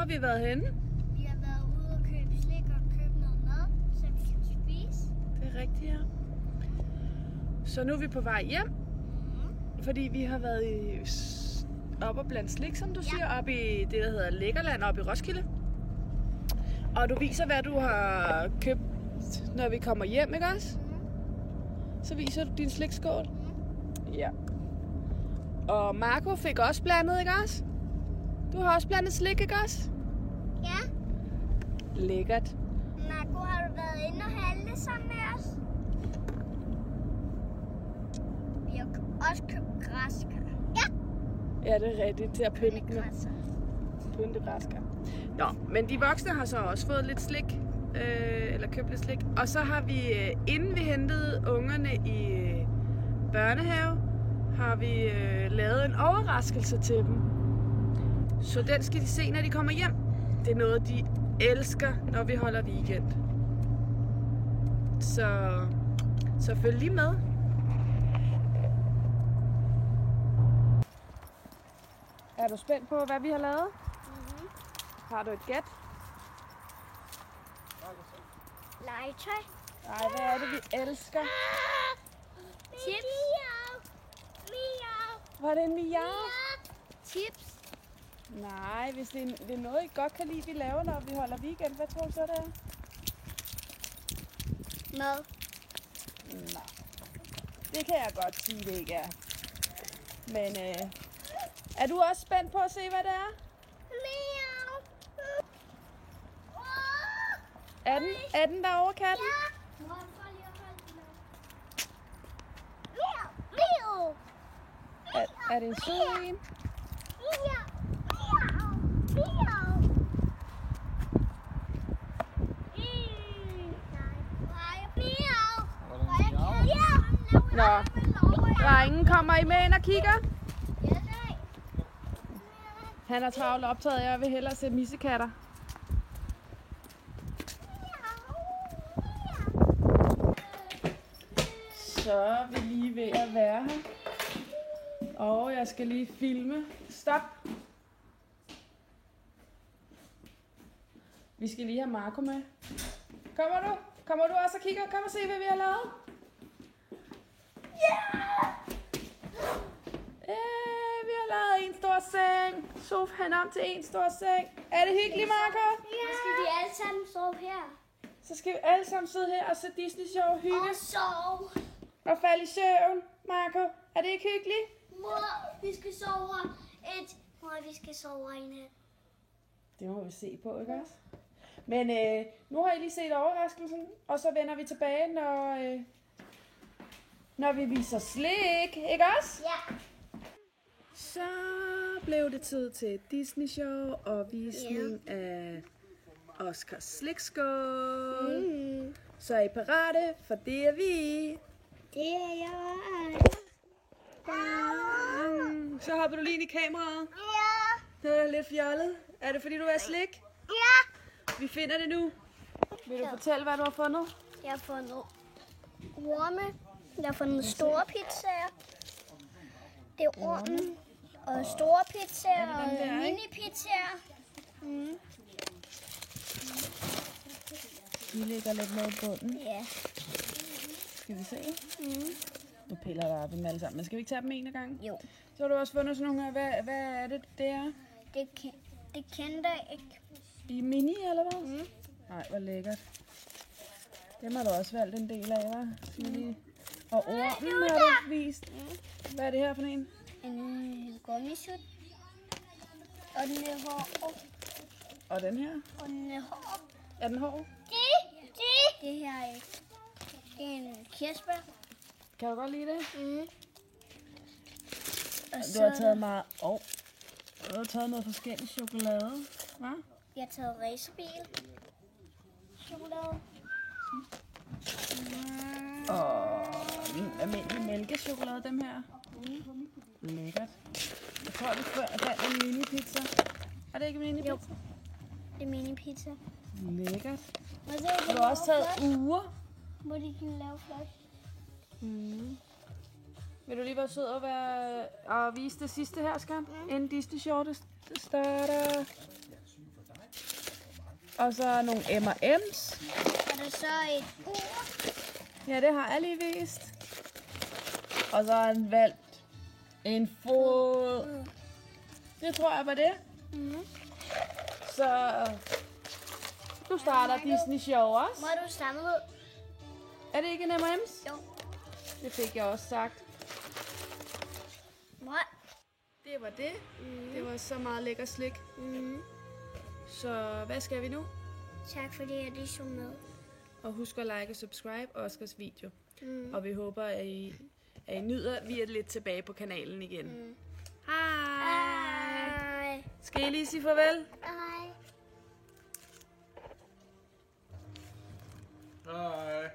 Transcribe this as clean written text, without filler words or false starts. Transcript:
vi været henne? Vi har været ude og købe slik og købe noget mad, så vi kan spise. Det er rigtigt, ja. Så nu er vi på vej hjem, fordi vi har været op og blandt slik, som du siger, op i det, der hedder Lækkerland, op i Roskilde. Og du viser, hvad du har købt, når vi kommer hjem, ikke også? Så viser du din slikskål. Ja. Og Marco fik også blandet, ikke også? Du har også blandet slik, ikke også? Ja. Lækkert. Marco, har du været inde og handle sammen med os? Vi har også købt græskar. Ja. Ja, det er rigtigt, til at pynte med. Pynte græskar. Nå, men de voksne har så også fået lidt slik, eller købt lidt slik. Og så har vi, inden vi hentede ungerne i børnehave, har vi lavet en overraskelse til dem. Så den skal de se, når de kommer hjem. Det er noget, de elsker, når vi holder weekend. Så følg lige med. Er du spændt på, hvad vi har lavet? Har du et gæt? Legetøj. Nej, hvad er det, vi elsker? Chips. Var det en miau? Chips. Nej, hvis det er noget, I godt kan lide, vi laver, når vi holder weekend. Hvad tror du så, det er? Mad. Nej. Det kan jeg godt sige, det ikke er. Men er du også spændt på at se, hvad det er? Miau. Er den derovre, katten? Ja. Miau. Er det en sød en? Nå, drengen, kommer I med ind og kigger? Han er travlt optaget, jeg vil hellere se missekatter. Så er vi lige ved at være her. Og jeg skal lige filme. Stop! Vi skal lige have Marco med. Kommer du? Kommer du også og kigger? Kom og se, hvad vi har lavet. Vi har lavet en stor seng. Sofaen om til en stor seng. Er det hyggeligt, Marco? Ja. Skal vi alle sammen sove her? Så skal vi alle sammen sidde her og se Disney Show og hygge. Og sove. Og falde i søvn, Marco. Er det ikke hyggeligt? Mor, vi skal sove her. Vi skal sove her i nat. Det må vi se på, ikke også? Men nu har I lige set overraskelsen, og så vender vi tilbage, når vi viser slik, ikke også? Ja. Så blev det tid til Disney Show og visning af Oscars slikskål. Så er I parate, for det er vi. Det er jeg. Så hopper du lige ind i kameraet. Ja. Det er lidt fjollet. Er det fordi du er slik? Ja. Vi finder det nu. Vil du fortælle, hvad du har fundet? Jeg har fundet orme. Jeg har fundet store pizzaer. Det er ormen. Og store pizzaer og mini-pizzaer. Vi lægger lidt med i bunden. Ja. Skal vi se? Nu piller jeg op dem alle sammen. Men skal vi ikke tage dem en af gangen? Jo. Så har du også fundet sådan nogle her. Hvad er det, det er? Det kendte jeg ikke. I mini, eller hvad? Nej, hvor lækkert. Dem har du også valgt en del af, hva'? Og ormen har du vist. Hvad er det her for en? En gummisut. Og den er hård. Og den her? Og den er hård. Er den hård? Det her er ikke. Det er en kirsebær. Kan du godt lide det? Og Du har taget meget... Du har taget noget forskelligt chokolade, hva'? Jeg har taget racerbil. Chokolade. Og almindelig mælkechokolade, dem her. Lækkert. Jeg tror, vi fandt en mini-pizza. Er det ikke en mini-pizza? Jo. Det er mini-pizza. Lækkert. Og du har også taget uger. Hvor de kan lave flot. Vil du lige være sød og vise det sidste her, skat? Inden Disney Show det starter. Og så nogle M&M's. Er der så et ur? Ja, det har jeg lige vist. Og så har han valgt en fod. Det tror jeg var det. Så du starter Disney Show også. Må du starte ud? Er det ikke en M&M's? Jo. Det fik jeg også sagt. Nej. Det var det. Det var så meget lækker slik. Så hvad skal vi nu? Tak fordi jeg lige så med. Og husk at like og subscribe Oscars video. Og vi håber, at I nyder, vi er lidt tilbage på kanalen igen. Hej! Hej. Skal I lige sige farvel? Hej. Hej.